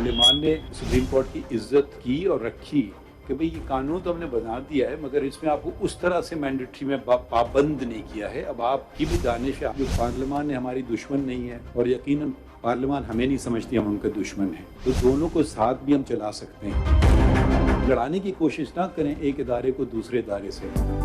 पार्लियामान ने supreme court की इज्जत की और रखी कि भाई ये कानून तो हमने बना दिया है, मगर इसमें आपको उस तरह से मैंडेटरी में पाबंद नहीं किया है। अब आपकी भी दानिश है, जो पार्लियामान ने हमारी दुश्मन नहीं है और यकीनन पार्लियामान हमें नहीं समझती हम उनके दुश्मन हैं, तो दोनों को साथ भी हम चला सकते हैं। लड़ाने की कोशिश ना करें एक इदारे को दूसरे इदारे से।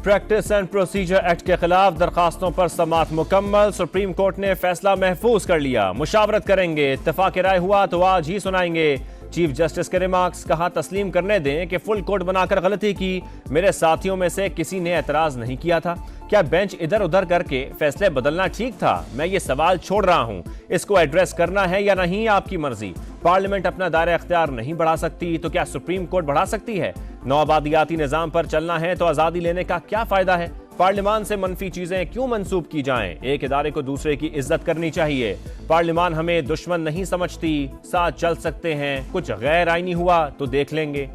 प्रैक्टिस एंड प्रोसीजर एक्ट के खिलाफ दरखास्तों पर समाअत मुकम्मल। सुप्रीम कोर्ट ने फैसला महफूज कर लिया, मुशावरत करेंगे, इत्तेफाक राय हुआ तो आज ही सुनाएंगे। चीफ जस्टिस के रिमार्क्स, कहा तस्लीम करने दें कि फुल कोर्ट बनाकर गलती की, मेरे साथियों में से किसी ने एतराज नहीं किया था। क्या बेंच इधर उधर करके फैसले बदलना ठीक था? मैं ये सवाल छोड़ रहा हूं, इसको एड्रेस करना है या नहीं आपकी मर्जी। पार्लियामेंट अपना दायरा इख्तियार नहीं बढ़ा सकती तो क्या सुप्रीम कोर्ट बढ़ा सकती है? नौआबादियाती निजाम पर चलना है तो आजादी लेने का क्या फायदा है? पार्लियामान से मनफी चीजें क्यों मंसूब की जाएं? एक इदारे को दूसरे की इज्जत करनी चाहिए। पार्लियामान हमें दुश्मन नहीं समझती, साथ चल सकते हैं। कुछ गैर आईनी हुआ तो देख लेंगे।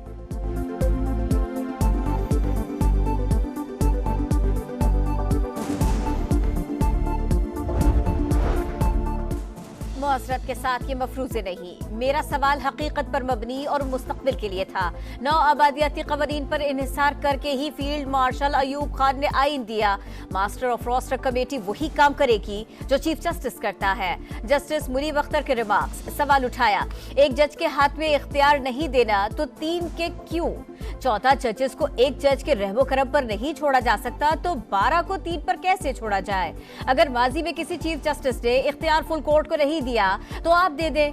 मुआसरत के साथ ये मफरूज़े नहीं, मेरा सवाल हकीकत पर मबनी और मुस्तकबिल के लिए था। नौ आबादियाती कवानीन पर इन्हिसार करके ही फील्ड मार्शल अयूब खान ने आइन दिया। मास्टर ऑफ रोस्टर कमेटी वही काम करेगी जो चीफ जस्टिस करता है। जस्टिस मुनीब अख्तर के रिमार्क्स, सवाल उठाया, एक जज के हाथ में इख्तियार नहीं देना तो 3 के क्यों? 14 जजेस को एक जज के रहमो करम पर नहीं छोड़ा जा सकता तो 12 को 3 पर कैसे छोड़ा जाए? अगर माजी में किसी चीफ जस्टिस ने इख्तियार फुल कोर्ट को नहीं दिया तो आप दे दें।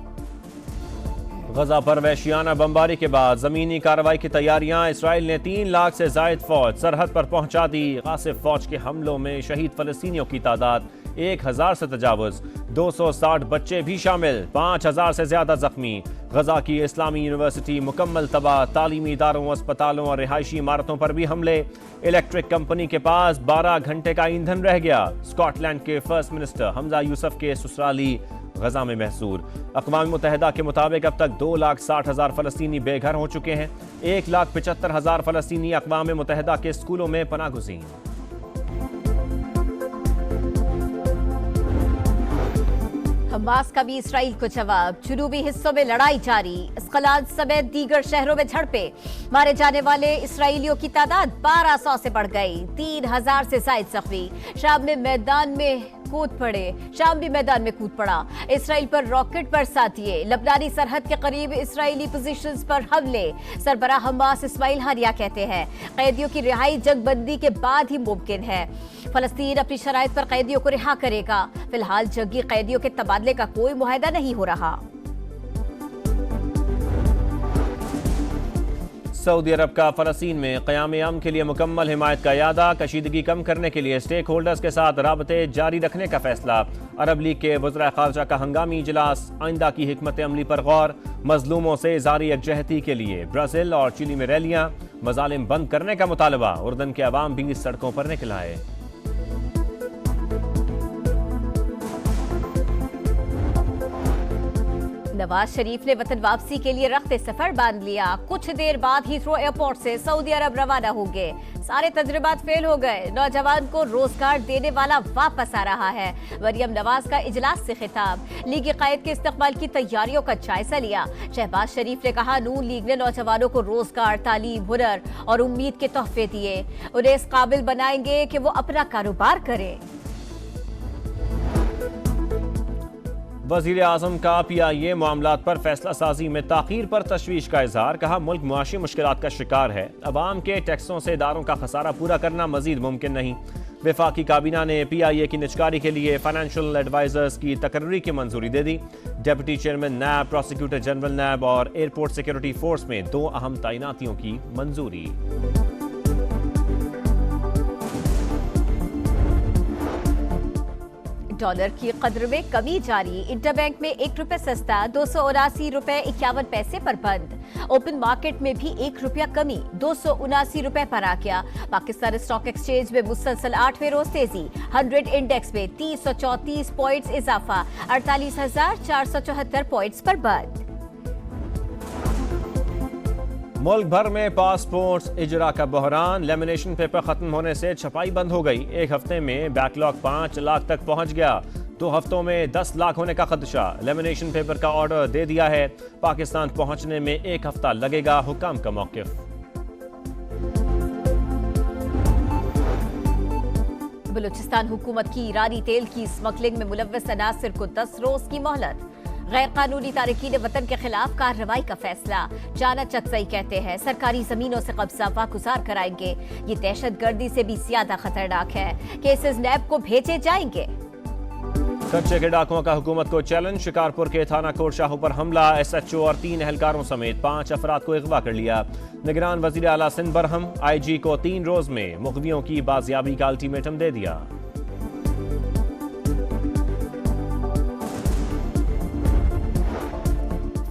गजा पर वहशियाना बमबारी के बाद जमीनी कार्रवाई की तैयारियां। इसराइल ने 3 लाख से जायद फौज सरहद पर पहुंचा दी। गासिब फौज के हमलों में शहीद फलस्तीनियों की तादाद 1000 से तजावुज, 260 बच्चे भी शामिल, 5000 से ज्यादा जख्मी। गजा की इस्लामी यूनिवर्सिटी मुकम्मल तबाह, तालीमी इदारों, अस्पतालों और रिहायशी इमारतों पर भी हमले। इलेक्ट्रिक कंपनी के पास 12 घंटे का ईंधन रह गया। स्कॉटलैंड के फर्स्ट मिनिस्टर हमजा यूसुफ के ससुराली गजा में महसूर। अक़वाम मुत्तहिदा के मुताबिक अब तक 2,60,000 फलस्तीनी बेघर हो चुके हैं। 1,75,000 फलस्तीनी अक़वाम मुत्तहिदा के स्कूलों में पनाह गुज़ीर। हमास का भी इसराइल को जवाब, जुनूबी हिस्सों में लड़ाई जारी। अस्कलान समेत दीगर शहरों में झड़पें, मारे जाने वाले इसराइलियों की तादाद 1200 से बढ़ गई, 3000 से जायद जख्मी। शाम भी मैदान में कूद पड़ा। इसराइल पर रॉकेट बरसातिए, लबनानी सरहद के करीब इसराइली पोजीशंस पर हमले। सरबराह हमास इस्माइल हानिया कहते हैं कैदियों की रिहाई जंगबंदी के बाद ही मुमकिन है। फलस्तीन अपनी शराइत पर कैदियों को रिहा करेगा। फिलहाल जंगी कैदियों के तबादले का कोई मुआहदा नहीं हो रहा। सऊदी अरब का फलस्तीन में क़याम अमन के लिए मुकम्मल हिमायत का इरादा। कशीदगी कम करने के लिए स्टेक होल्डर्स के साथ राबते जारी रखने का फैसला। अरब लीग के वज़राए ख़ारजा का हंगामी इजलास, आइंदा की हिकमत अमली पर गौर। मजलूमों से जारी यकजहती के लिए ब्राज़ील और चिली में रैलियां। मज़ालिम बंद करने का मुतालबा, उर्दन के अवाम भी सड़कों पर निकल आए। नवाज शरीफ ने वतन वापसी के लिए रख्ते सफर बांध लिया। कुछ देर बाद हीथ्रो एयरपोर्ट से सऊदी अरब रवाना होंगे। सारे तजर्बात फेल हो गए, नौजवान को रोजगार देने वाला वापस आ रहा है। मरियम नवाज का इजलास से खिताब, लीगी कायद के इस्तकबाल की तैयारियों का जायजा लिया। शहबाज शरीफ ने कहा नून लीग ने नौजवानों को रोजगार, तालीम, हुनर और उम्मीद के तोहफे दिए, उन्हें इस काबिल बनाएंगे कि वो अपना कारोबार करें। वज़ीर आज़म का PIA मामलात पर फैसला साजी में ताख़ीर पर तशवीश का इजहार। कहा मुल्क मुआशी मुश्किलात का शिकार है, अवाम के टैक्सों से इदारों का खसारा पूरा करना मजीद मुमकिन नहीं। वफाकी काबीना ने PIA की निजकारी के लिए फाइनेंशियल एडवाइजर्स की तकर्री की मंजूरी दे दी। डिप्टी चेयरमैन नैब, प्रोसिक्यूटर जनरल नैब और एयरपोर्ट सिक्योरिटी फोर्स में 2 अहम तैनातियों की मंजूरी। डॉलर की कदर में कमी जारी। इंटरबैंक में 1 रुपया सस्ता, 279 रुपए 51 पैसे पर बंद। ओपन मार्केट में भी 1 रुपया कमी, 279 रुपए पर आ गया। पाकिस्तान स्टॉक एक्सचेंज में मुसलसल 8वें रोज तेजी। 100 इंडेक्स में 334 पॉइंट्स इजाफा, 48,474 पॉइंट्स पर बंद। मुल्क भर में पासपोर्ट्स इजरा का बहरान। लेमिनेशन पेपर खत्म होने से छपाई बंद हो गई। एक हफ्ते में बैकलॉग 5 लाख तक पहुंच गया। 2 हफ्तों में 10 लाख होने का खदशा। लेमिनेशन पेपर का ऑर्डर दे दिया है। पाकिस्तान पहुंचने में 1 हफ्ता लगेगा। हुकाम का मौकिफ। बलूचिस्तान हुकूमत की ईरानी तेल की स्मगलिंग में मुलव्वस अनासिर को 10 रोज की मोहलत। गैर कानूनी तारकीन वतन के खिलाफ कार्रवाई का फैसला। जाना चकसई कहते हैं सरकारी जमीनों से कब्जा वागुजार कराएंगे। ये दहशत गर्दी से भी ज्यादा खतरनाक है। केसेस नैब को भेजे जाएंगे। कच्चे के डाकुओं का हुकूमत को चैलेंज। शिकारपुर के थाना कोट शाहू पर हमला। SHO और 3 एहलकारों समेत 5 अफराद को अगवा कर लिया। निगरान वजीर आला सिंध बरहम IG को 3 रोज में मुग़वियों की बाजियाबी का अल्टीमेटम दे दिया।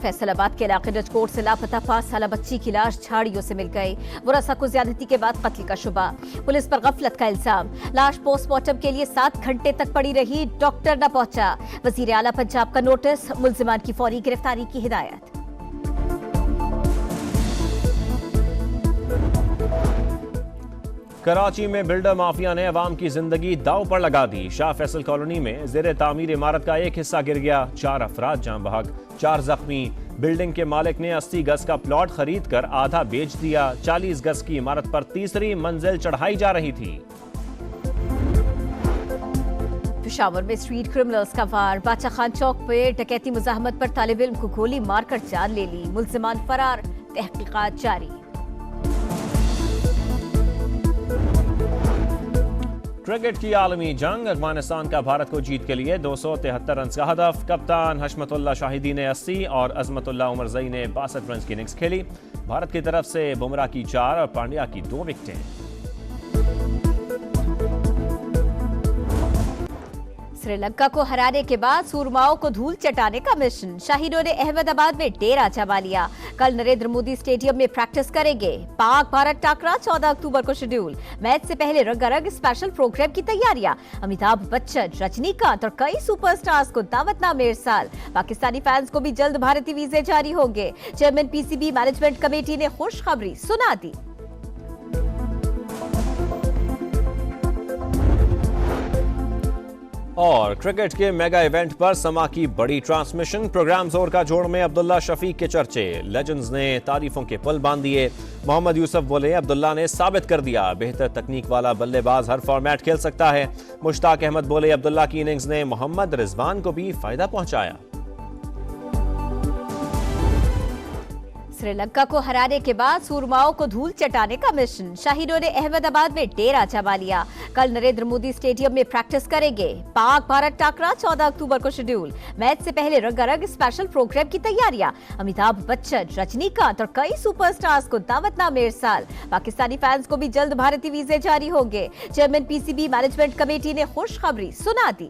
फैसलाबाद के इलाके नजकोट से लापता 5 साला बच्ची की लाश झाड़ियों से मिल गई। वरसा को ज्यादती के बाद कत्ल का शुबा। पुलिस पर गफलत का इल्जाम। लाश पोस्टमार्टम के लिए 7 घंटे तक पड़ी रही, डॉक्टर न पहुंचा। वजीर आला पंजाब का नोटिस, मुल्जिमान की फौरी गिरफ्तारी की हिदायत। कराची में बिल्डर माफिया ने अवाम की जिंदगी दांव पर लगा दी। शाह फैसल कॉलोनी में जेर तामीर इमारत का एक हिस्सा गिर गया। 4 अफराद जान बहक, 4 जख्मी। बिल्डिंग के मालिक ने 80 गज का प्लॉट खरीद कर आधा बेच दिया। 40 गज की इमारत पर तीसरी मंजिल चढ़ाई जा रही थी। पेशावर में स्ट्रीट क्रिमिनल्स का वार। बादशाह खान चौक पे डकैती मुजाहमत पर तालिब इल्म को गोली मारकर जान ले ली। मुल्जिमान फरार, तहकीकात जारी। क्रिकेट की आलमी जंग। अफगानिस्तान का भारत को जीत के लिए 273 रन का हदफ। कप्तान हशमतुल्लाह शाहिदी ने 80 और अजमतुल्लाह उमरजई ने 62 रन की इनिंग्स खेली। भारत की तरफ से बुमराह की 4 और पांड्या की 2 विकेटें। श्रीलंका को हराने के बाद सूरमाओं को धूल चटाने का मिशन। शाहीनों ने अहमदाबाद में डेरा जमा लिया। कल नरेंद्र मोदी स्टेडियम में प्रैक्टिस करेंगे। पाक भारत टाकरा 14 अक्टूबर को शेड्यूल। मैच से पहले रंगारंग स्पेशल प्रोग्राम की तैयारियां। अमिताभ बच्चन, रजनीकांत और कई सुपरस्टार्स को दावतनामे इरसाल। पाकिस्तानी फैंस को भी जल्द भारतीय वीजे जारी होंगे। चेयरमैन PCB मैनेजमेंट कमेटी ने खुशखबरी सुना दी। और क्रिकेट के मेगा इवेंट पर समा की बड़ी ट्रांसमिशन। प्रोग्राम जोर का जोड़ में अब्दुल्ला शफीक के चर्चे। लेजेंड्स ने तारीफों के पुल बांध दिए। मोहम्मद यूसुफ बोले, अब्दुल्ला ने साबित कर दिया बेहतर तकनीक वाला बल्लेबाज हर फॉर्मेट खेल सकता है। मुश्ताक अहमद बोले, अब्दुल्ला की इनिंग्स ने मोहम्मद रिजवान को भी फायदा पहुंचाया। श्रीलंका को हराने के बाद सूरमाओं को धूल चटाने का मिशन। शाहीनों ने अहमदाबाद में डेरा जमा लिया। कल नरेंद्र मोदी स्टेडियम में प्रैक्टिस करेंगे। पाक भारत टाकरा 14 अक्टूबर को शेड्यूल। मैच से पहले रंगारंग स्पेशल प्रोग्राम की तैयारियां। अमिताभ बच्चन, रजनीकांत और कई सुपरस्टार्स को दावतनामे इरसाल। पाकिस्तानी फैंस को भी जल्द भारतीय वीजे जारी होंगे। चेयरमैन PCB मैनेजमेंट कमेटी ने खुशखबरी सुना दी।